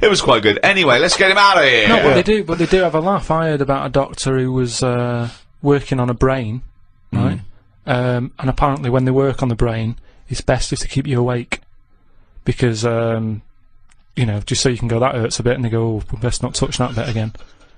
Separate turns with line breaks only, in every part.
It was quite good. Anyway, let's get him out of here.
No, but they do have a laugh. I heard about a doctor who was working on a brain, right? And apparently when they work on the brain, it's best just to keep you awake. Because, you know, just so you can go, that hurts a bit, and they go, oh, we best not touch that bit again.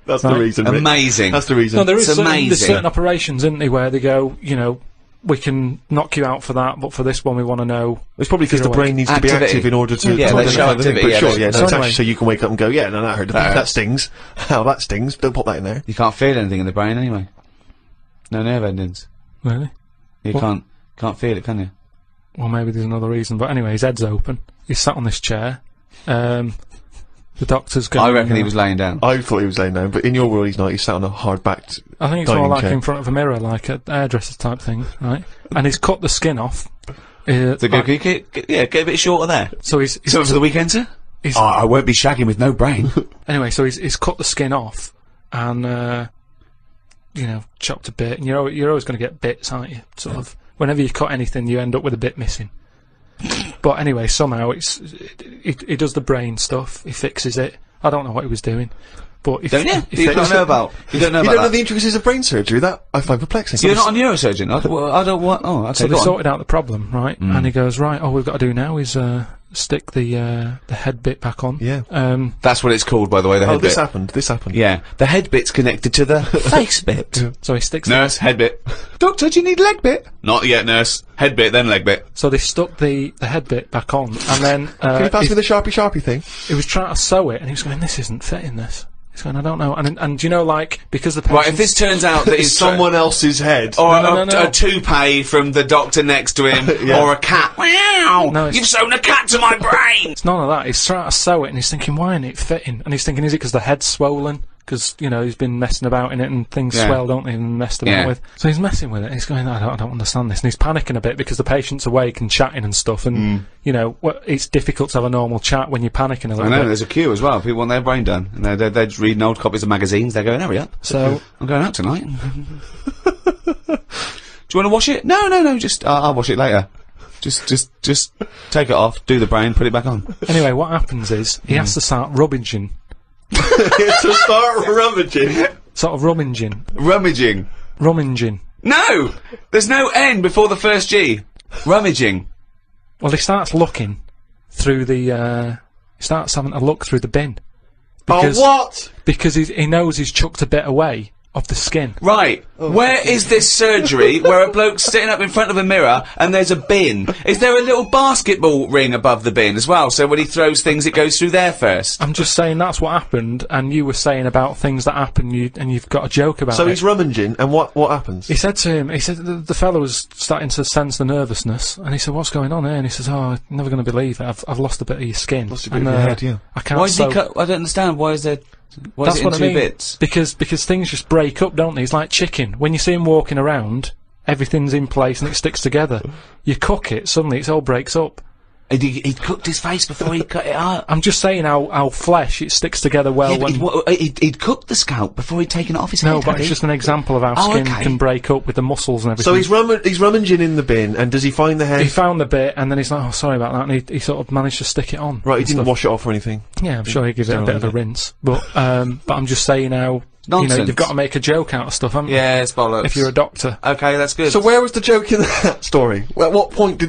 That's the reason, Rick.
Amazing.
That's the reason.
No, there's
amazing.
certain operations, isn't there, where they go, you know, we can knock you out for that, but for this one we want to know...
It's probably because the brain needs to be active in order to...
Yeah, they show activity,
but sure, yeah,
so
it's
anyway.
actually so you can wake up and go, yeah, no, that hurt. That stings. How that stings. Don't pop that in there.
You can't feel anything in the brain anyway. No nerve endings.
Really?
You can't feel it, can you?
Well, maybe there's another reason, but anyway, his head's open. He's sat on this chair. The doctor's going...
I reckon he was laying down.
I thought he was laying down, but in your world he's not. He's sat on a hard-backed
I think it's more like
chair.
in front of a mirror, like a hairdresser type thing, right? And he's cut the skin off.
So get a bit shorter there.
So he's
Something for the weekend, sir? I won't be shagging with no brain.
Anyway, so he's cut the skin off, and you know, chopped a bit. And you're always going to get bits, aren't you? Sort of. Whenever you cut anything, you end up with a bit missing. But anyway, somehow he does the brain stuff. He fixes it. I don't know what he was doing, but
Don't you? You don't know about. You don't know about that.
The intricacies of brain surgery. That I find perplexing.
You're not a neurosurgeon. I don't want. Oh, okay.
So they sorted out the problem, right? And he goes, right. All we've got to do now is stick the head bit back on.
Yeah.
That's what it's called, by the way. The head bit.
This happened.
Yeah, the head bit's connected to the face bit.
Yeah.
So he sticks.
Nurse, head bit. Doctor, do you need leg bit? Not yet, nurse. Head bit, then leg bit.
So they stuck the head bit back on, and then
Can you pass me the sharpie thing?
he was trying to sew it, and he was going, "This isn't fitting. This." He's going, "I don't know." And you know, like because the
Right, if this turns out that it's
someone else's head,
or
No.
a toupee from the doctor next to him,
Yeah.
or a cat. Wow!
No, it's-
You've sewn a cat to my brain.
it's none of that. He's trying to sew it, and he's thinking, "Why isn't it fitting?" And he's thinking, "Is it because the head's swollen?" Because you know he's been messing about in it, and things swell, don't they? And messed about with. So he's messing with it. He's going, I don't understand this, and he's panicking a bit because the patient's awake and chatting and stuff, and you know, it's difficult to have a normal chat when you're panicking a little
I know,
bit.
there's a queue as well. People want their brain done, and they're just reading old copies of magazines. They're going, hurry up.
So
I'm going out tonight. Do you want to wash it? No. Just I'll wash it later. Just take it off, do the brain, put it back on.
anyway, what happens is he has to start rummaging,
to start rummaging.
sort of rummaging.
No, there's no N before the first G. Rummaging.
Well, he starts looking through the. He starts having a look through the bin. Because,
what?
Because he knows he's chucked a bit away of the skin.
Right. Where is this surgery where a bloke's sitting up in front of a mirror and there's a bin? Is there a little basketball ring above the bin as well? So when he throws things, it goes through there first.
I'm just saying that's what happened, and you were saying about things that happen, and you've got a joke about it.
So he's rummaging, and what happens?
He said to him, the fellow was starting to sense the nervousness, and he said, "What's going on here?" And he says, "Oh, I'm never going to believe it. I've lost a bit of your skin.
Lost a bit of your head, yeah.
I can't
Why did
sew."
he cut? I don't understand. Why is there? Why
That's
is it in
what I
two
mean.
bits?
Because things just break up, don't they? It's like chicken. When you see him walking around, everything's in place and it sticks together. You cook it, suddenly it all breaks up.
He cooked his face before he cut it out.
I'm just saying how flesh, it sticks together well
Yeah,
when...
but he'd cooked the scalp before he'd taken it off his head.
No, but it's just an example of how skin can break up with the muscles and everything.
So he's rummaging in the bin, and does he find the head?
He found the bit, and then he's like, "Oh, sorry about that," and he sort of managed to stick it on.
Right, he didn't wash it off or anything.
Yeah, I'm sure he gives it a bit of a rinse. But I'm just saying how,
Nonsense.
you've got to make a joke out of stuff, haven't you?
Yeah, it's bollocks.
If you're a doctor.
Okay, that's good.
So where was the joke in that story? At what point I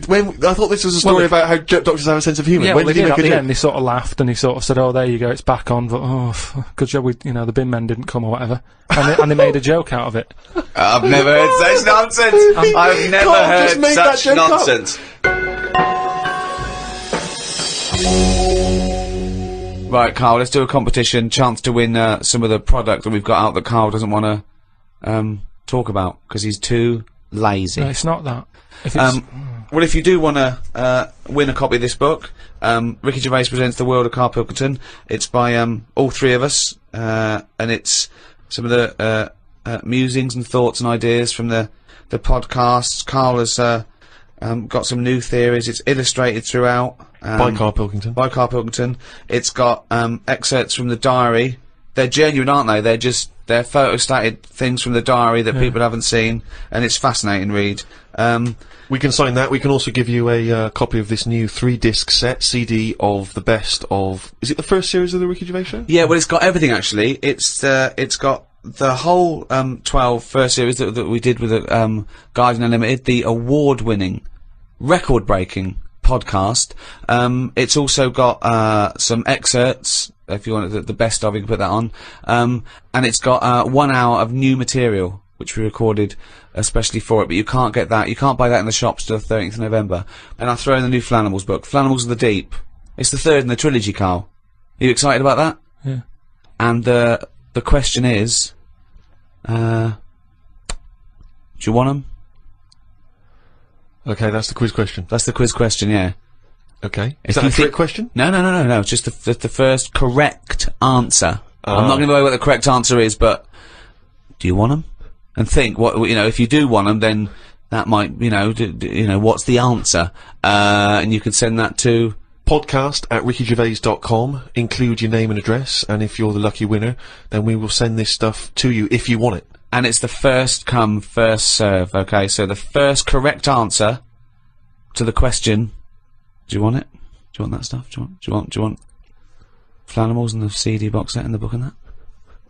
thought this was a story about how doctors have a sense of humour.
Yeah,
When
well,
did he make
at
a
the
joke?
end, he sort of laughed, and he sort of said, "Oh, there you go, it's back on, but good job the bin men didn't come or whatever." And they made a joke out of it.
I've never heard such nonsense. I've never
Carl
heard
just made that
such
joke up.
nonsense. Right, Karl, let's do a competition. Chance to win some of the product that we've got out that Karl doesn't want to talk about because he's too lazy.
No, it's not that. If it's,
well, if you do want to win a copy of this book, Ricky Gervais presents The World of Karl Pilkington. It's by all three of us, and it's some of the musings and thoughts and ideas from the podcasts. Karl has got some new theories. It's illustrated throughout.
By Karl Pilkington.
By Karl Pilkington. It's got excerpts from the diary. they're genuine, aren't they? They're photostated things from the diary that people haven't seen, and it's fascinating read.
We can sign that. We can also give you a copy of this new 3-disc set CD of the best of. Is it the first series of the Ricky Gervais Show?
Yeah, well, it's got everything actually. It's got the whole 12 first series that we did with Guardian Unlimited, the award-winning, record-breaking podcast. It's also got some excerpts. If you want the best of, you can put that on. And it's got 1 hour of new material, which we recorded especially for it, but you can't get that. You can't buy that in the shops till the 13th of November. And I throw in the new Flanimals book, Flanimals of the Deep. It's the third in the trilogy, Karl. Are you excited about that?
Yeah.
And the question is, do you want them?
Okay, that's the quiz question.
That's the quiz question, yeah.
Okay. Is that a trick question?
No. It's just the first correct answer. I'm not going to go over what the correct answer is, but do you want them? And think if you do want them, then that might what's the answer? And you can send that to
podcast@rickygervais.com. Include your name and address, and if you're the lucky winner, then we will send this stuff to you if you want it.
And it's the first come, first serve. Okay, so the first correct answer to the question. Do you want it? Do you want that stuff? Do you want Flanimals and the CD box set and the book and that?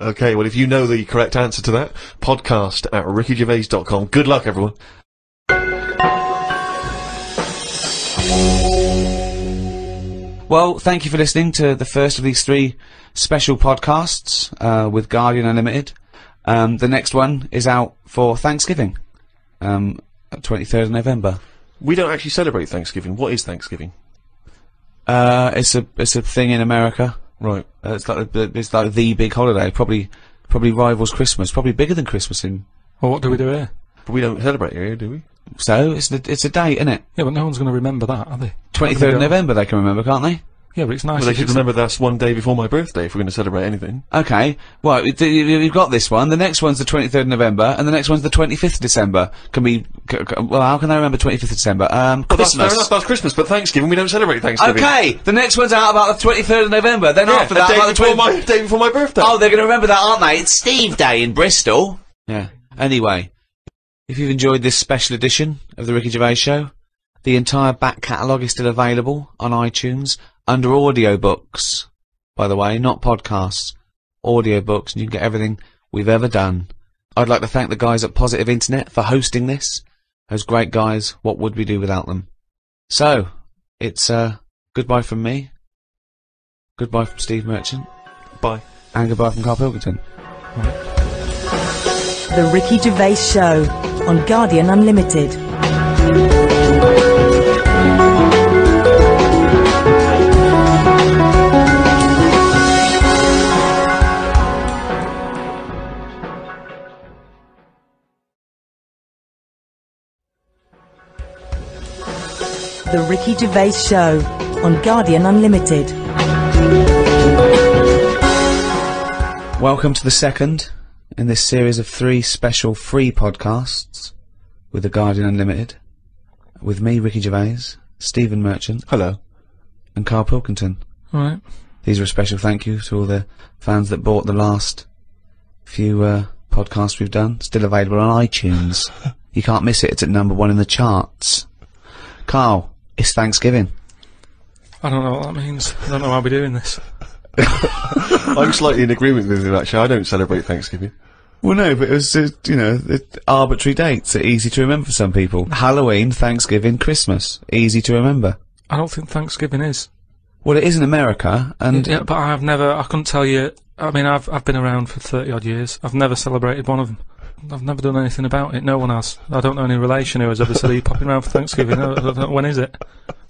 Okay, well, if you know the correct answer to that, podcast@rickygervais.com. Good luck, everyone.
Well, thank you for listening to the first of these 3 special podcasts with Guardian Unlimited. The next one is out for Thanksgiving, 23rd of November.
We don't actually celebrate Thanksgiving. What is Thanksgiving?
It's a thing in America.
Right.
It's like the big holiday. Probably rivals Christmas. Probably bigger than Christmas in.
Well, what do we do here?
But we don't celebrate here, do we?
So it's a date, isn't it?
Yeah, but no one's going to remember that, are they?
23rd of November, they can remember, can't they?
Yeah, but it's nice.
Well, they should remember that's one day before my birthday if we're going to celebrate anything.
Okay, well, you've got this one. The next one's the 23rd of November, and the next one's the 25th of December. Well, how can I remember 25th of December?
Well,
Christmas.
that's fair enough, that's Christmas, but Thanksgiving, we don't celebrate Thanksgiving.
Okay, the next one's out about the 23rd of November, then after that, about the
day before my birthday.
Oh, they're going to remember that, aren't they? It's Steve Day in Bristol. Yeah. Anyway, if you've enjoyed this special edition of the Ricky Gervais Show, the entire back catalogue is still available on iTunes under audiobooks, by the way, not podcasts, audiobooks, and you can get everything we've ever done. I'd like to thank the guys at Positive Internet for hosting this. Those great guys, what would we do without them? So, it's goodbye from me, goodbye from Steve Merchant,
Bye,
and goodbye from Karl Pilkington.
The Ricky Gervais Show on Guardian Unlimited. The Ricky Gervais Show on Guardian Unlimited.
Welcome to the second in this series of 3 special free podcasts with the Guardian Unlimited, with me, Ricky Gervais, Stephen Merchant,
hello,
and Karl Pilkington.
Alright.
These are a special thank you to all the fans that bought the last few podcasts we've done. Still available on iTunes. You can't miss it, it's at #1 in the charts. Karl, it's Thanksgiving.
I don't know what that means. I don't know why we're doing this.
I'm slightly in agreement with you, actually. I don't celebrate Thanksgiving.
Well, no, but it was, arbitrary dates are easy to remember for some people. Halloween, Thanksgiving, Christmas. Easy to remember.
I don't think Thanksgiving is.
Well, it is in America, and...
Yeah, but I couldn't tell you, I mean, I've been around for 30 odd years. I've never celebrated one of them. I've never done anything about it. No one has. I don't know any relation who has ever said, "Are you popping around for Thanksgiving?" I don't know, when is it?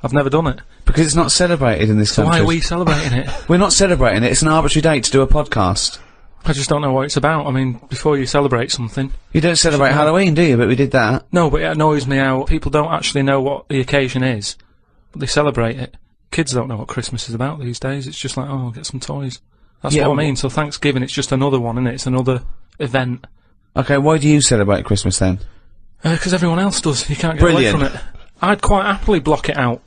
I've never done it.
Because it's not celebrated in this
So
country.
why are we celebrating it?
We're not celebrating it. It's an arbitrary date to do a podcast.
I just don't know what it's about. I mean, before you celebrate something...
You don't celebrate Halloween, do you? But we did that.
No, but it annoys me how people don't actually know what the occasion is, but they celebrate it. Kids don't know what Christmas is about these days. It's just like, oh, I'll get some toys. That's
Yeah,
what I mean. So Thanksgiving, it's just another one, isn't it? It's another event.
Okay, why do you celebrate Christmas then?
Because everyone else does. You can't get
Brilliant.
away from it. I'd quite happily block it out.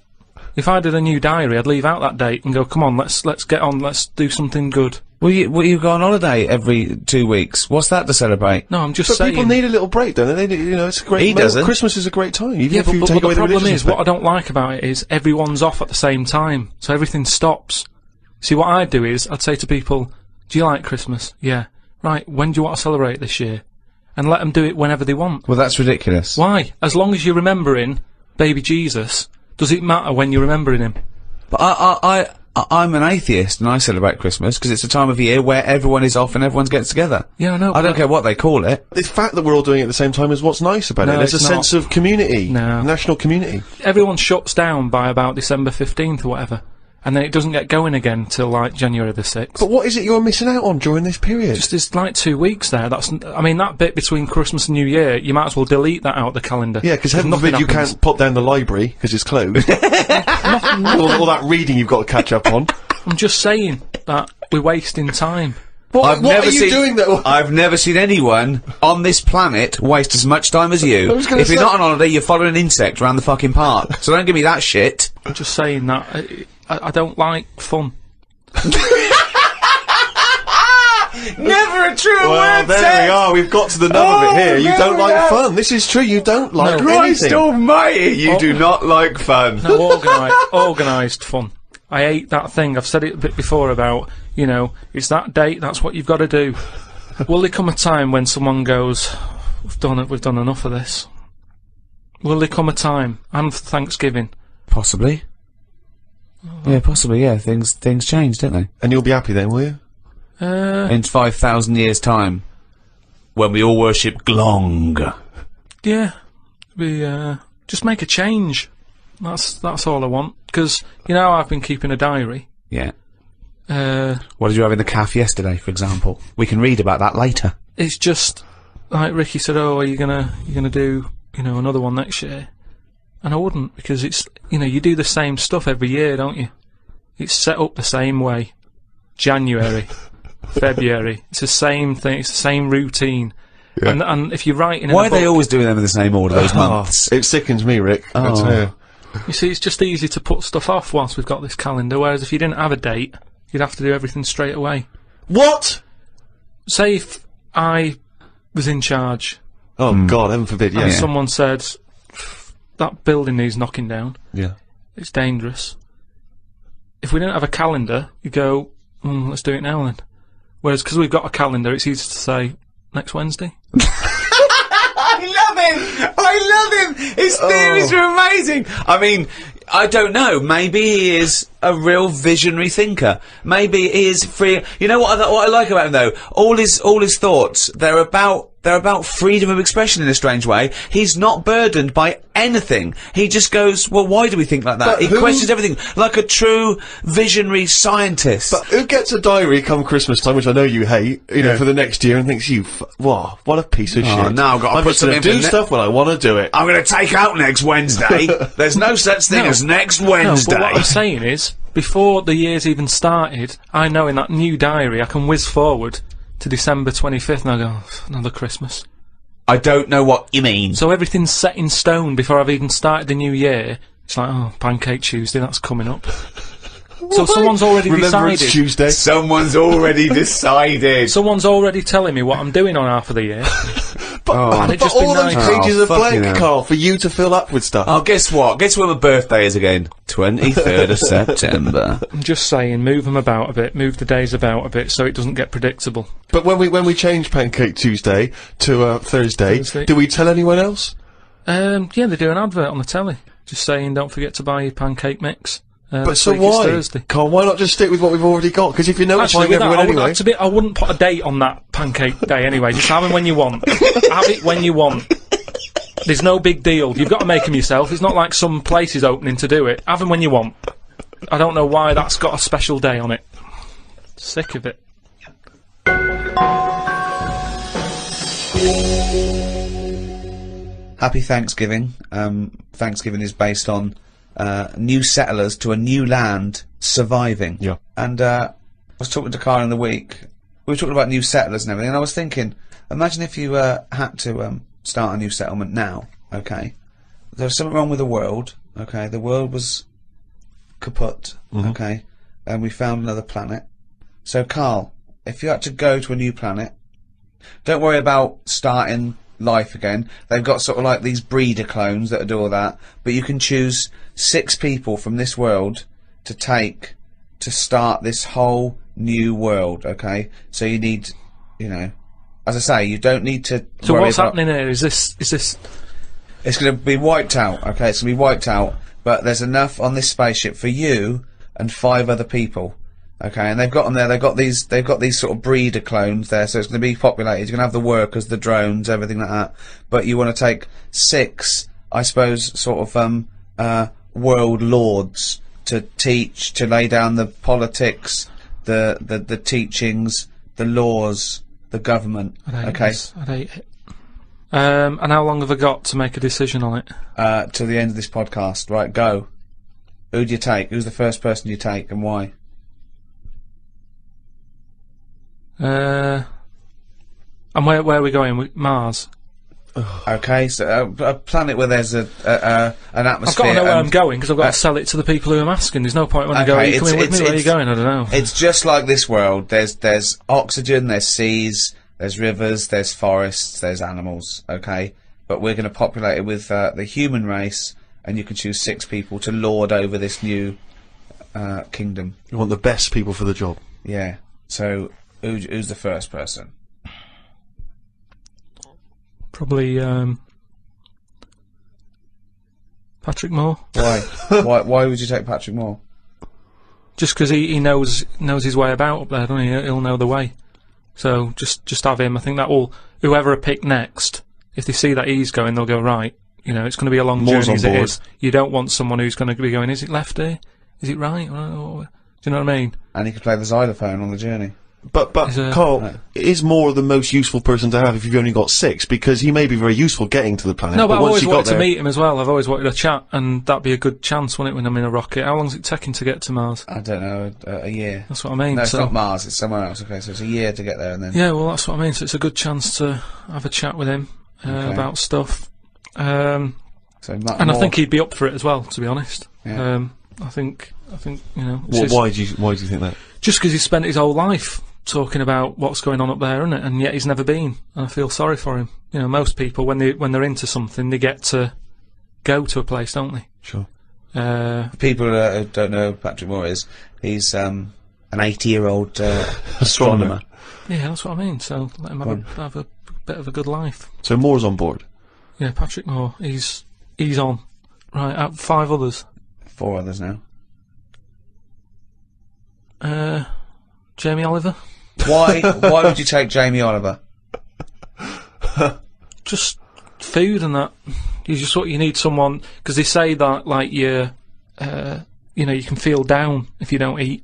If I did a new diary, I'd leave out that date and go, come on, let's get on, let's do something good.
Well, you go on holiday every 2 weeks. What's that to celebrate?
No, I'm just
But
saying.
people need a little break, don't they? You know, it's a great.
He doesn't.
Christmas is a great time. Even
Yeah,
if you
but
take
the
away
problem
religious
is, what I
aspect.
don't like about it is everyone's off at the same time, so everything stops. See, what I'd do is, I'd say to people, do you like Christmas? Yeah. Right, when do you want to celebrate this year? And let them do it whenever they want.
Well, that's ridiculous.
Why? As long as you're remembering baby Jesus, does it matter when you're remembering him?
But I'm an atheist and I celebrate Christmas because it's a time of year where everyone is off and everyone gets together.
Yeah, I know.
I don't care what they call it.
The fact that we're all doing it at the same time is what's nice about it.
No,
There's a
it's
sense
not.
of community,
No.
national community.
Everyone shuts down by about December 15th or whatever. And then it doesn't get going again till like January the 6th.
But what is it you're missing out on during this period?
Just there's like 2 weeks there. I mean, that bit between Christmas and New Year, you might as well delete that out of the calendar.
Yeah, because heaven forbid you can't pop down the library because it's closed. all that reading you've got to catch up on.
I'm just saying that we're wasting time.
What are you doing though?
I've never seen anyone on this planet waste as much time as you.
I was gonna
If you're
say-
not on holiday, you're following an insect around the fucking park. So don't give me that shit.
I'm just saying that I don't like fun.
Never a true
Well, there we are. We've got to the nub of it here. You
there
don't
we
like
are.
fun. This is true. You don't like
Christ
anything.
almighty, you do not like fun.
No, organised fun. I hate that thing. I've said it a bit before about, you know, it's that date, that's what you've got to do. Will there come a time when someone goes, we've done enough of this? Will there come a time, and for Thanksgiving?
Possibly. Yeah, possibly, yeah. Things change, don't they?
And you'll be happy then, will you?
In 5,000 years' time, when we all worship Glong.
Yeah. Just make a change. That's all I want. Because, you know, I've been keeping a diary.
Yeah. What did you have in the calf yesterday, for example? We can read about that later.
It's just, like Ricky said, oh, are you gonna do, you know, another one next year? And I wouldn't, because it's, you know, you do the same stuff every year, don't you? It's set up the same way. January, February, it's the same thing, it's the same routine.
Yeah.
And if you're writing in
Why
a
are they
book,
always doing them in the same order, those months?
It sickens me, Rick. I tell you.
you see, it's just easy to put stuff off whilst we've got this calendar, whereas if you didn't have a date, you'd have to do everything straight away.
What?
Say if I was in charge,
Oh God, heaven forbid.
and
Yeah.
someone said, that building needs knocking down,
Yeah.
it's dangerous. If we didn't have a calendar, you go, let's do it now then. Whereas, because we've got a calendar, it's easy to say, next Wednesday.
I love him! His theories are amazing! I mean, I don't know, maybe he is a real visionary thinker. Maybe he is free. You know what I like about him though? All his thoughts, they're about freedom of expression in a strange way. He's not burdened by anything. He just goes, well, why do we think like that?
But
He
who-
questions everything, like a true visionary scientist.
But who gets a diary come Christmas time, which I know you hate, you know, for the next year, and thinks what a piece of shit.
now I've got to
I'm
put
just gonna
something
do
for
stuff when I want to do it.
I'm gonna take out next Wednesday. There's no such thing
No.
as next
No,
Wednesday.
but what I'm saying is, before the year's even started, I know in that new diary I can whiz forward to December 25th and I go, another Christmas.
I don't know what you mean.
So everything's set in stone before I've even started the new year. It's like, oh, Pancake Tuesday, that's coming up. So someone's already
Remember
decided.
it's Tuesday.
Someone's already decided.
Someone's already telling me what I'm doing on half of the year.
But
it'd just be
all those
nice.
pages are
fucking
blank,
hell.
Carl, for you to fill up with stuff.
Oh, guess what? Guess when my birthday is again? 23rd of September.
I'm just saying, move them about a bit, move the days about a bit so it doesn't get predictable.
But when we change Pancake Tuesday to Thursday,
Thursday.
do we tell anyone else?
Yeah, they do an advert on the telly, just saying don't forget to buy your pancake mix.
But
this
so
week it's
why?
Thursday.
Carl, why not just stick with what we've already got? Because if you're notifying
Actually, with that,
everyone anyway...
I wouldn't put a date on that pancake day anyway. Just have them when you want. Have it when you want. There's no big deal. You've got to make them yourself. It's not like some place is opening to do it. Have them when you want. I don't know why that's got a special day on it. Sick of it.
Happy Thanksgiving. Thanksgiving is based on new settlers to a new land surviving.
Yeah.
And I was talking to Karl in the week. We were talking about new settlers and everything, and I was thinking, imagine if you had to start a new settlement now, okay? There's something wrong with the world, okay? The world was kaput, okay? And we found another planet. So, Karl, if you had to go to a new planet, don't worry about starting life again. They've got sort of like these breeder clones that do all that, but you can choose 6 people from this world to take to start this whole new world, okay? So you need, you know, as I say, you don't need to
So
worry
what's
about,
happening here? Is this...
it's going to be wiped out, okay? It's going to be wiped out, but there's enough on this spaceship for you and 5 other people, okay? And they've got them there. They've got these sort of breeder clones there, so it's going to be populated. You're going to have the workers, the drones, everything like that. But you want to take 6, I suppose, sort of world lords to teach, to lay down the politics, the teachings, the laws, the government. Okay.
I'd hate it. And how long have I got to make a decision on it?
Till the end of this podcast. Right, go. Who do you take? Who's the first person you take, and why?
And where are we going? Mars.
Okay, so a planet where there's an atmosphere.
I've got to know where I'm going because I've got to sell it to the people who I'm asking. There's no point when I go, are you coming with me? Where are you going? I don't know.
It's just like this world. There's oxygen, there's seas, there's rivers, there's forests, there's animals, okay? But we're going to populate it with the human race, and you can choose 6 people to lord over this new kingdom.
You want the best people for the job.
Yeah. So, who's the first person?
Probably Patrick Moore.
Why? Why would you take Patrick Moore?
Just because he knows his way about up there, doesn't he? He'll know the way. So just have him. I think that will, whoever I pick next, if they see that he's going, they'll go, right, you know, it's going to be a long
Moore's
journey as
on
it
board.
is. You don't want someone who's going to be going, is it left here? Is it right? Do you know what I mean?
And he could play the xylophone on the journey.
But Karl is Moore the most useful person to have if you've only got 6, because he may be very useful getting to the planet.
No, but I've
once
always
you got
wanted to
there,
meet him as well. I've always wanted a chat, and that'd be a good chance, wouldn't it, when I'm in a rocket? How long's it taking to get to Mars?
I don't know, a year.
That's what I mean.
No, it's
so,
not Mars, it's somewhere else. Okay, so it's a year to get there, and then...
yeah, well, that's what I mean. So it's a good chance to have a chat with him about stuff.
So
And I think he'd be up for it as well, to be honest.
Yeah.
I think you know.
why do you think that?
Just because he's spent his whole life talking about what's going on up there, isn't it? And yet he's never been. And I feel sorry for him. You know, most people when they're into something, they get to go to a place, don't they?
Sure.
People who don't know who Patrick Moore is, he's an 80-year-old astronomer.
Yeah, that's what I mean. So let him have a bit of a good life.
So Moore's on board.
Yeah, Patrick Moore. He's on. Right, out 5 others.
4 others now.
Jamie Oliver.
Why would you take Jamie Oliver?
Just food and that. You need someone, because they say that like you know, you can feel down if you don't eat.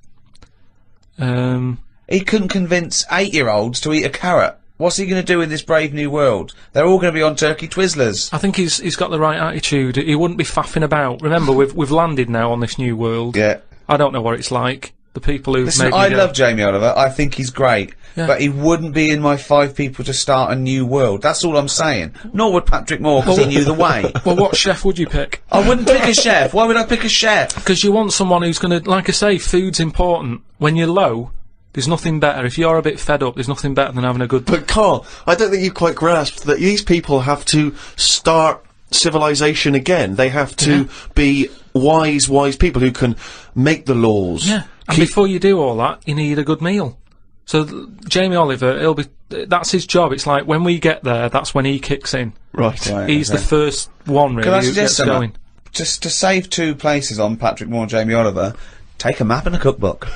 He couldn't convince 8-year-olds to eat a carrot. What's he going to do in this brave new world? They're all going to be on turkey Twizzlers.
I think he's got the right attitude. He wouldn't be faffing about. Remember, we've landed now on this new world.
Yeah.
I don't know what it's like. The people who've
Listen,
made
I love Jamie Oliver. I think he's great.
Yeah.
But he wouldn't be in my 5 people to start a new world. That's all I'm saying. Nor would Patrick Moore, because he knew the way.
Well, what chef would you pick?
I wouldn't pick a chef. Why would I pick a chef?
Because you want someone who's going to, like I say, food's important. When you're low, there's nothing better. If you're a bit fed up, there's nothing better than having a good...
But Karl, I don't think you quite grasped that these people have to start civilization again. They have to be wise people who can make the laws.
Yeah, and before you do all that, you need a good meal. So Jamie Oliver, that's his job. It's like when we get there, that's when he kicks in.
Right.
He's the first one, really,
Can I
who
suggest
gets going.
something? Just to save 2 places on Patrick Moore and Jamie Oliver, take a map and a cookbook.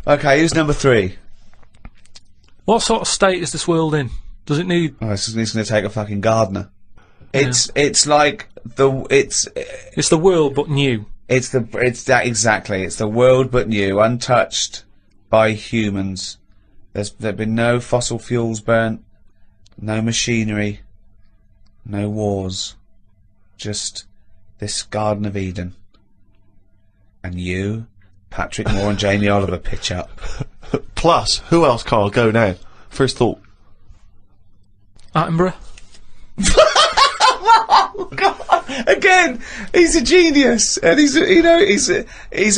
Okay, who's number 3?
What sort of state is this world in? Does it need...
Oh, he's going to take a fucking gardener. It's like it's
the world, but new.
It's that exactly. It's the world, but new, untouched by humans. There've been no fossil fuels burnt, no machinery, no wars. Just this Garden of Eden. And you, Patrick Moore and Jamie Oliver pitch up.
Plus, who else, Karl? Go now. First thought.
Attenborough.
God. Again, he's a genius, and he's a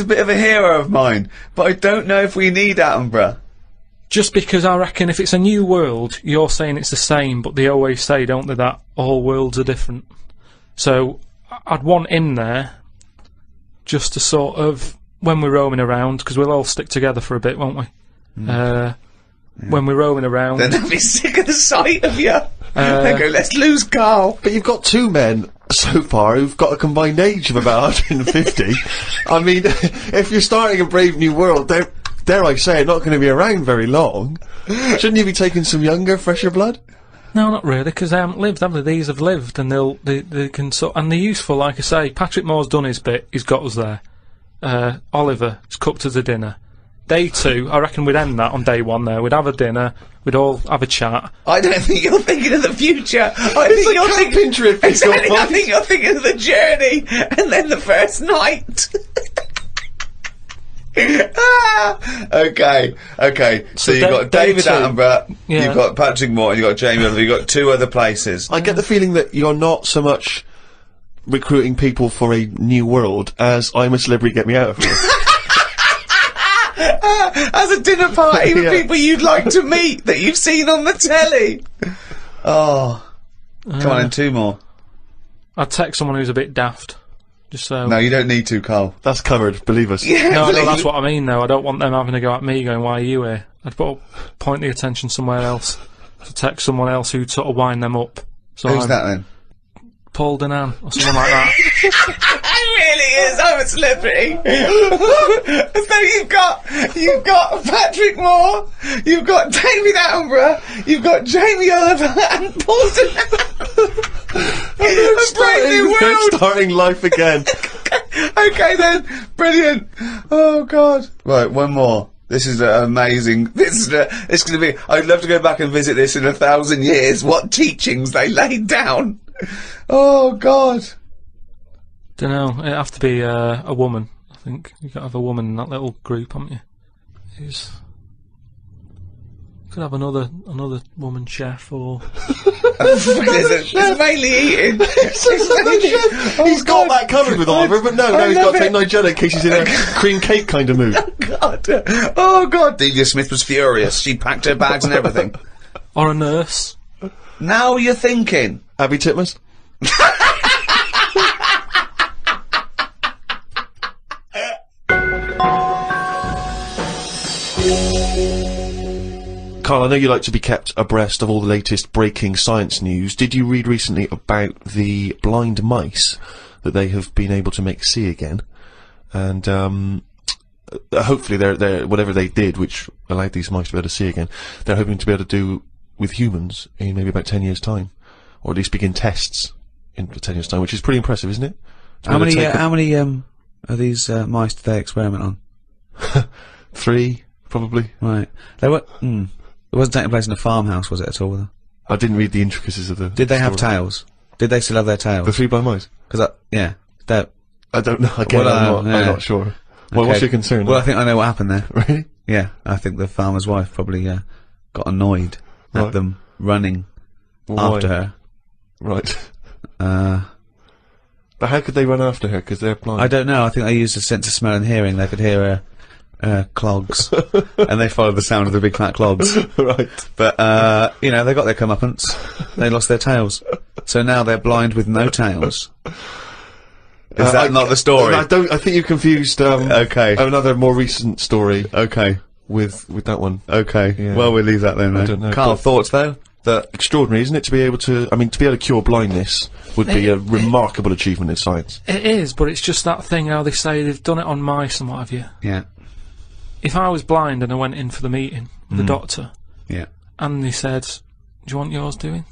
bit of a hero of mine. But I don't know if we need Attenborough.
Just because I reckon if it's a new world, you're saying it's the same, but they always say, don't they, that all worlds are different. So I'd want him there, just to sort of, when we're roaming around, because we'll all stick together for a bit, won't we? When we're roaming around.
Then they'll be sick of the sight of you. They go, let's lose Karl.
But you've got 2 men so far who've got a combined age of about 150. I mean, if you're starting a brave new world, dare I say, not going to be around very long. Shouldn't you be taking some younger, fresher blood?
No, not really, because they haven't lived, have they? These have lived, and they can sort, and they're useful, like I say. Patrick Moore's done his bit, he's got us there. Oliver's cooked us a dinner. Day 2, I reckon we'd end that on day 1 there. We'd have a dinner, we'd all have a chat.
I don't think you're thinking of the future. I think you're thinking of the journey, and then the first night. Okay. So you've got David Attenborough, you've got Patrick Moore, you've got Jamie Oliver, you've got 2 other places.
I get the feeling that you're not so much recruiting people for a new world as I'm a Celebrity, Get Me Out of Here.
As a dinner party with people you'd like to meet that you've seen on the telly. Oh. Come on, in 2 more.
I'd take someone who's a bit daft. Just so.
No, you don't need to, Karl.
That's covered, believe us.
Yeah,
no, that's what I mean, though. I don't want them having to go at me going, why are you here? I'd point the attention somewhere else. To text someone else who'd sort of wind them up. So
who's that then?
Paul Denan, or someone like that.
It really is, I'm a celebrity. So you've got Patrick Moore, you've got David Attenborough, you've got Jamie Oliver and Paul Denan.
Starting life again.
Okay then, brilliant. Oh God. Right, one more. This is amazing. It's going to be. I'd love to go back and visit this in 1,000 years. What teachings they laid down. Oh God.
Don't know. It'd have to be a woman. I think you got to have a woman in that little group, haven't you? Could have another woman chef, or
it's mainly eating.
He's got that covered with Oliver, but no, he's got to take Nigella in case he's in a cream cake kind of mood.
Oh God! Delia Smith was furious. She packed her bags and everything.
Or a nurse.
Now you're thinking.
Abby Titmus. Karl, I know you like to be kept abreast of all the latest breaking science news. Did you read recently about the blind mice that they have been able to make see again? And hopefully they're whatever they did, which allowed these mice to be able to see again, they're hoping to be able to do with humans in maybe about 10 years' time, or at least begin tests in 10 years' time, which is pretty impressive, isn't it?
How many of these mice did they experiment on?
3, probably.
Right. They were. It wasn't taking place in a farmhouse, was it, at all?
I didn't read the intricacies of the
Did they have tails? Did they still have their tails?
The 3 blind mice?
Because, yeah.
I don't know. Again, I'm not sure. Well, what's your concern?
Well, I think I know what happened there.
Really?
Yeah. I think the farmer's wife probably got annoyed at them running after her.
Right. But how could they run after her? Because they're blind.
I don't know. I think they used a sense of smell and hearing. They could hear her clogs, and they followed the sound of the big fat clogs.
Right.
But you know, they got their comeuppance. They lost their tails, so now they're blind with no tails. Is that not the story?
I think you confused.
Okay.
Another more recent story.
Okay.
With that one.
Okay.
Yeah.
Well, we'll leave that then.
I don't know.
Karl, thoughts though?
That extraordinary, isn't it? To be able to, to be able to cure blindness would be a remarkable achievement in science.
It is, but it's just that thing how they say they've done it on mice and what have you.
Yeah.
If I was blind and I went in for the meeting with the doctor,
yeah,
and they said, "Do you want yours doing?"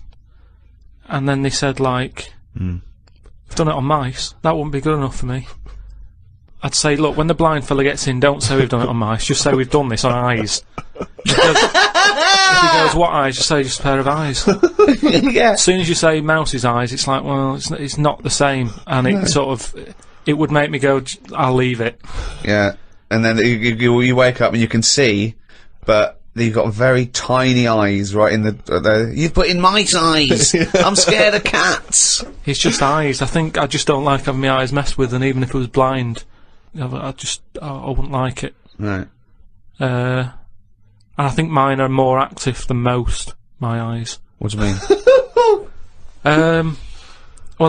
and then they said, like, "I've done it on mice," that wouldn't be good enough for me. I'd say, look, when the blind fella gets in, don't say we've done it on mice, just say we've done this on eyes. Because if he goes, what eyes? Just say just a pair of eyes.
Yeah.
As soon as you say mouse's eyes, it's like, well, it's not the same, and it sort of, it would make me go, I'll leave it.
Yeah. And then you wake up and you can see, but you've got very tiny eyes right in the you've put in mice eyes. I'm scared of cats.
It's just eyes. I think I just don't like having my eyes messed with, and even if I was blind, I wouldn't like it.
Right.
I And I think mine are more active than most, my eyes.
What do you mean?
Well,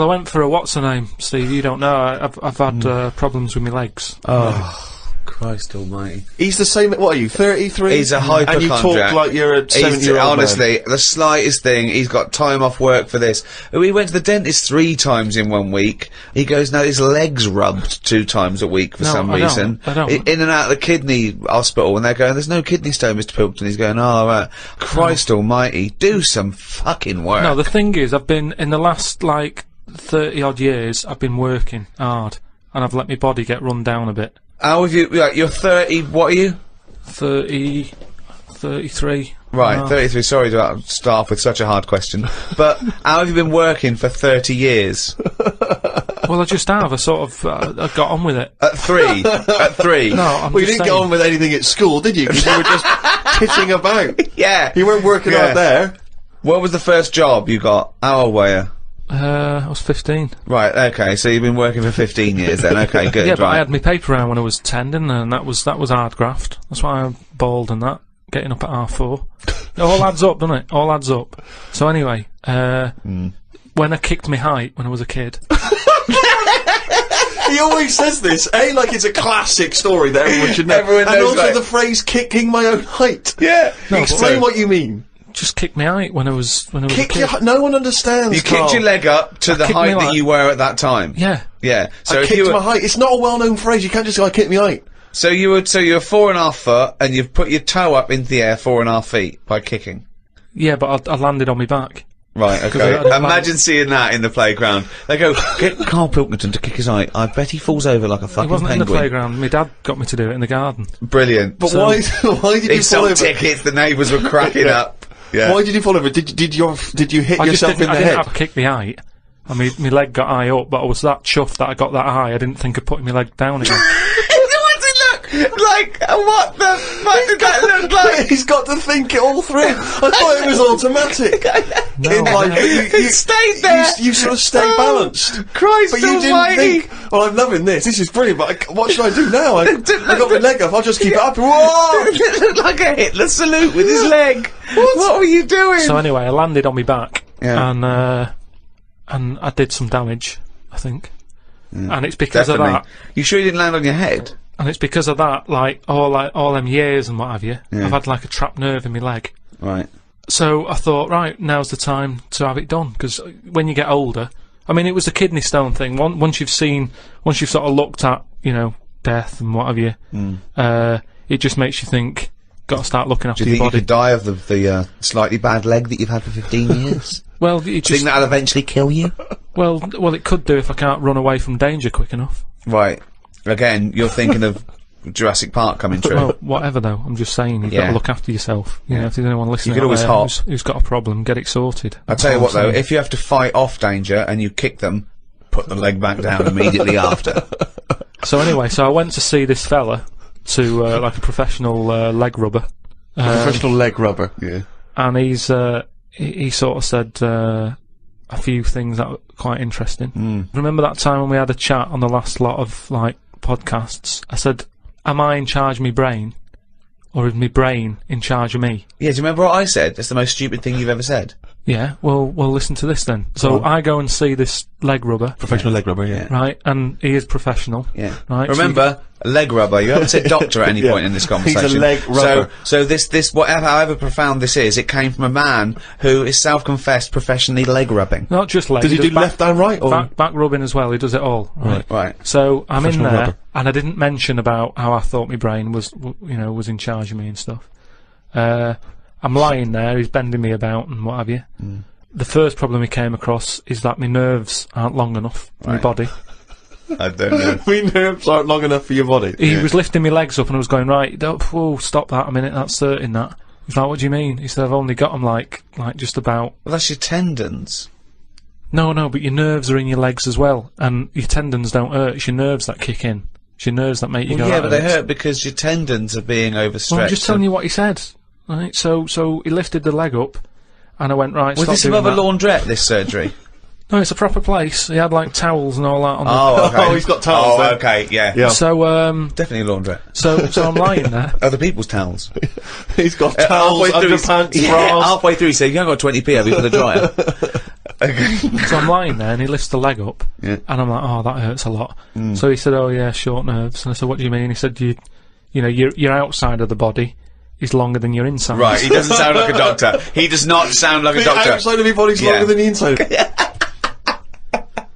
I went for a what's-her-name, Steve, you don't know. I've had problems with my legs.
Oh, Christ almighty.
He's the same, what are you, 33?
He's a hypochondriac.
And you talk like you're a 70-year-old
honestly, the slightest thing, he's got time off work for this. We went to the dentist 3 times in 1 week. He goes, no, his leg's rubbed 2 times a week for some reason.
I don't.
In and out of the kidney hospital, and they're going, there's no kidney stone, Mr. Pilkington. He's going, oh, right. Christ almighty, do some fucking work.
No, the thing is, I've been, in the last, like, 30-odd years, I've been working hard, and I've let my body get run down a bit.
How have you, like, you're 30, what are you?
33.
Right, 33, sorry to start off with such a hard question. But, how have you been working for 30 years?
Well, I just have, I sort of, I got on with it.
At 3? At 3?
No, I'm
Well, you
just
didn't get
saying.
on with anything at school, did you? Because you were just pitching about.
Yeah.
You weren't working out there.
What was the first job you got? How old were you?
I was 15.
Right, okay, so you've been working for 15 years then, okay, good,
Yeah, but
right.
I had my paper round when I was 10, didn't I? And that was hard graft. That's why I'm bald and that. Getting up at 4:30. It all adds up, doesn't it? All adds up. So anyway, when I kicked my height when I was a kid.
He always says this, like it's a classic story that everyone should know.
Everyone
and
knows,
also
like-
the phrase "kicking my own height."
Yeah.
Explain what you mean.
Just kicked my height when I was a
Kick
kid.
your. No one understands.
You
Karl.
kicked your leg up to the
kicked
height
me
that
like-
you were at that time?
Yeah.
Yeah, so
I
if
kicked
you were,
my height. It's not a well-known phrase. You can't just go, "I kicked my height."
so you're 4.5 foot, and you've put your toe up into the air 4.5 feet by kicking.
Yeah, but I landed on my back.
Right,
I
okay.
didn't
Imagine seeing that in the playground. They go, get Karl Pilkington to kick his height. I bet he falls over like a
It
fucking
wasn't in the
penguin.
playground. My dad got me to do it in the garden.
Brilliant.
But
So-
why did
He
you fall
sold
over?
tickets, the neighbours were cracking up. Yeah.
Why did you fall over? Did you hit
I just
yourself in
didn't,
the
I didn't
head?
have to kick the height. I mean, my leg got high up, but I was that chuffed that I got that high, I didn't think of putting my leg down again.
What's it look like? What the fuck did that look like?
He's got to think it all through. I thought it was automatic.
No,
In life,
no.
It stayed there.
You sort of stay
Oh,
balanced.
Christ
But you didn't
almighty.
think, well, I'm loving this. This is brilliant, but what should I do now? I got my leg up. I'll just keep it up. Whoa!
It looked like a Hitler salute with his leg. What were you doing?
So anyway, I landed on my back,
Yeah.
and I did some damage, I think. And it's because
Definitely.
of that.
You sure you didn't land on your head?
And it's because of that, like all them years and what have you.
Yeah.
I've had like a trapped nerve in my leg.
Right.
So I thought, right, now's the time to have it done, because when you get older, I mean, it was the kidney stone thing. Once you've sort of looked at, death and what have you, it just makes you think, got to start looking after
Do you
your
think you
body.
could die of the slightly bad leg that you've had for 15 years?
Well, it
Do you
just
think that'll eventually kill you?
well, it could do if I can't run away from danger quick enough.
Right. Again, you're thinking of Jurassic Park coming true.
Well, whatever though. I'm just saying, you've got
Yeah.
to look after yourself. You know, if there's anyone listening,
could
out
always
there
hop.
who's got a problem, get it sorted.
I'll tell you
That's
what
all I'm
though,
saying.
if you have to fight off danger and you kick them, put the leg back down immediately after.
So anyway, I went to see this fella to like a professional leg rubber.
Professional leg rubber. Yeah.
And he sort of said a few things that were quite interesting. Remember that time when we had a chat on the last lot of like podcasts? I said, "Am I in charge of my brain, or is my brain in charge of me?"
Yeah, do you remember what I said? That's the most stupid thing you've ever said.
Yeah. Well, listen to this then. So I go and see this leg rubber,
Professional leg rubber. Yeah.
right? And he is professional.
Yeah.
Right. so
Remember, a leg rubber. You haven't said doctor at any
Yeah.
point in this
He's a
conversation.
leg rubber.
So this, whatever, however profound this is, it came from a man who is self-confessed professionally leg rubbing.
not just leg.
Does he do
back,
left and right? Or
back rubbing as well? He does it all. Right.
Right.
So I'm in
Professional
there,
rubber.
and I didn't mention about how I thought my brain was in charge of me and stuff. I'm lying there, he's bending me about and what have you. The first problem he came across is that my nerves aren't long enough for my
Right.
body.
I don't know.
my nerves aren't long enough for your body.
He was lifting my legs up and I was going, right, whoa, stop that a minute, that's certain that. He's like, what do you mean? He said, I've only got them like just about...
Well, that's your tendons.
No, but your nerves are in your legs as well, and your tendons don't hurt, it's your nerves that kick in. It's your nerves that make you
Well,
go,
yeah,
"That
but they
hurts."
hurt because your tendons are being overstretched.
Well, I'm just telling you what he said. Right, so he lifted the leg up, and I went, right,
Was
stop
this
doing
above a
that.
laundrette, this surgery?
No, it's a proper place. He had like towels and all that on
Oh, okay.
Oh, he's got towels
Oh,
then.
okay, yeah.
Yeah.
So,
Definitely a laundrette.
so I'm lying there.
Other people's towels.
He's got towels, underpants,
yeah,
bras.
halfway through he said, you haven't got 20p, have you, for the dryer? Okay.
So I'm lying there, and he lifts the leg up,
Yeah.
and I'm like, oh, that hurts a lot. So he said, oh yeah, short nerves. And I said, what do you mean? He said, you know, your outside of the body is longer than your inside.
Right, he doesn't sound like a doctor. He does not sound like a
The
doctor.
outside of your body's
Yeah.
longer than the inside.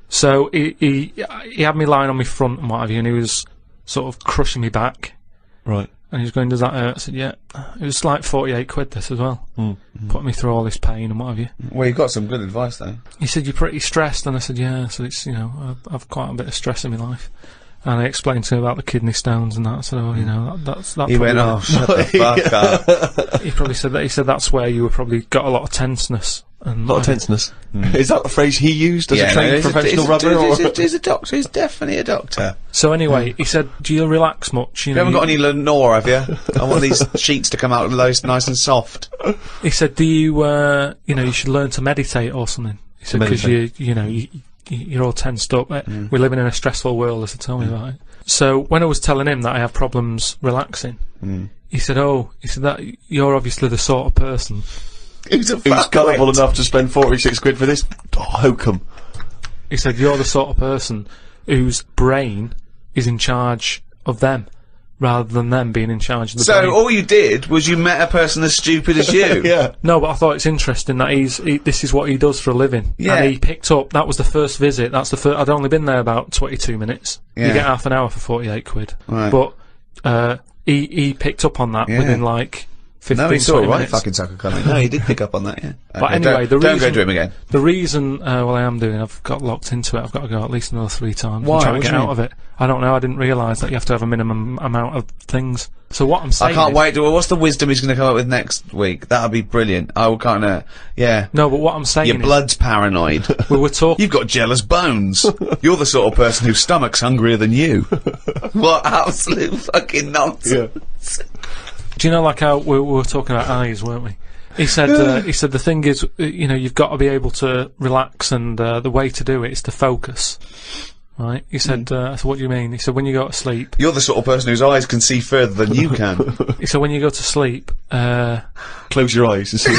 So he had me lying on my front and what have you, and he was sort of crushing me back.
Right.
And he was going, does that hurt? I said, yeah. It was like 48 quid this as well. Putting me through all this pain and what have you.
Well, you've got some good advice, though.
He said, you're pretty stressed. And I said, yeah. So it's, you know, I've quite a bit of stress in my life. And I explained to him about the kidney stones and that. I said, oh, you know, that's
He went, oh, shut the fuck up.
He probably said that. He said that's where you were probably got a lot of tenseness. And
A lot of tenseness. Is that the phrase he used as a trained professional rubber?
He's a doctor. He's definitely a doctor.
So anyway, he said, do you relax much?
You haven't got any Lenore, have you? I want these sheets to come out nice and soft.
He said, do you, you know, you should learn to meditate or something. He said, because you know, you're all tensed up. We're living in a stressful world, as he told me about it. So when I was telling him that I have problems relaxing, he said, that you're obviously the sort of person
Who's
gullible enough to spend 46 quid for this hokum.
He said, you're the sort of person whose brain is in charge of them, rather than them being in charge of the brain.
So all you did was you met a person as stupid as you.
Yeah.
No, but I thought it's interesting that this is what he does for a living.
Yeah.
And he picked up, that was the first visit, that's the first, I'd only been there about 22 minutes.
Yeah.
You get half an hour for 48 quid.
Right.
But, he picked up on that within like 15,
No, he saw
20
a right
minutes.
fucking sucker coming. No, he did pick up on that, yeah.
But
Okay,
anyway,
don't go to him again.
The reason, well, I am doing, I've got locked into it. I've got to go at least another 3 times.
Why?
And try
What
to
do
get
you
out
mean?
of it. I don't know. I didn't realise that you have to have a minimum amount of things. So what I'm saying,
I can't
is,
wait. What's the wisdom he's going to come up with next week? That'll be brilliant. I kind of, yeah.
No, but what I'm saying
Your
is,
blood's paranoid.
we were talking.
You've got jealous bones. You're the sort of person whose stomach's hungrier than you. What absolute fucking nonsense.
Do you know, like how we were talking about eyes, weren't we? He said, the thing is, you know, you've got to be able to relax, and the way to do it is to focus. Right? He said, I said, what do you mean? He said, when you go to sleep.
You're the sort of person whose eyes can see further than you can.
He said, when you go to sleep,
Close your eyes and see.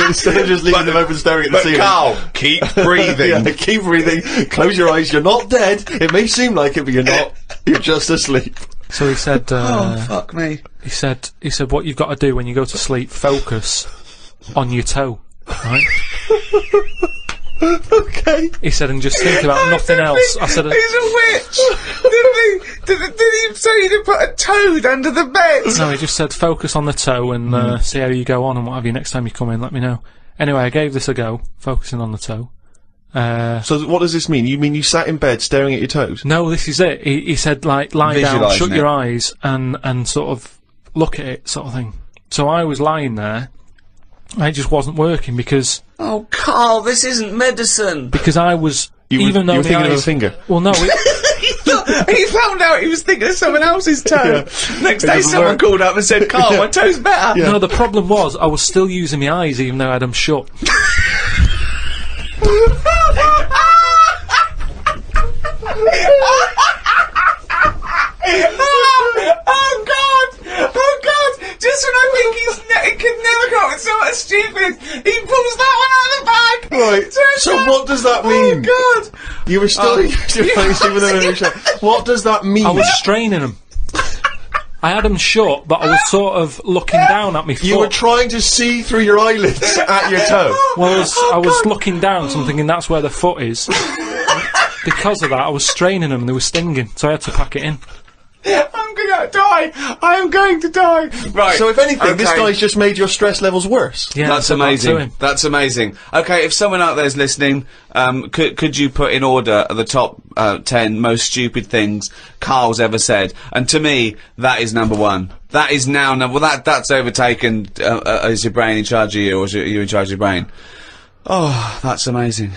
Instead of just leaving them open staring at the
But
ceiling.
Carl, keep breathing.
Yeah, keep breathing. Close your eyes. You're not dead. It may seem like it, but you're not. You're just asleep.
so he said,
Oh, fuck me.
he said, what you've got to do when you go to sleep, focus on your toe. Right?
Okay.
He said, and just think about nothing else. I said,
He's a witch! Did he say he didn't put a toad under the bed?
no, he just said, focus on the toe and see how you go on and what have you. Next time you come in, let me know. Anyway, I gave this a go, focusing on the toe.
So what does this mean? You mean you sat in bed staring at your toes?
No, this is it. He said, like, lie down,
Visualising
shut
it.
your eyes, and sort of look at it, sort of thing. So I was lying there, and it just wasn't working because
Oh, Carl, this isn't medicine.
I was, even though
you were
the
thinking of a
eyes,
finger.
well, no, it,
He found out he was thinking of someone else's toe. Next
It
day,
doesn't
someone
work.
called up and said, Carl, my toe's better.
no, the problem was I was still using my eyes even though I had them shut.
Oh God! Just when I think he could never come up with something stupid, he pulls that one out of the bag.
Right. So what does that mean?
Oh God!
You were still using your eyes even though they were shut. What does that mean?
I was straining them. I had them shut, but I was sort of looking down at my foot.
You were trying to see through your eyelids at your toe.
Well, I was looking down, so I'm thinking that's where the foot is. Because of that, I was straining them and they were stinging, so I had to pack it in.
I'm gonna die! I am going to die! Right.
So if anything, this
okay.
guy's just made your stress levels worse.
Yeah,
That's
I said that to
amazing.
him.
That's amazing. Okay, if someone out there's listening, could you put in order the top 10 most stupid things Karl's ever said? And to me, that is number 1. That is now number. Well, that's overtaken. Is your brain in charge of you, or is you in charge of your brain? Oh, that's amazing.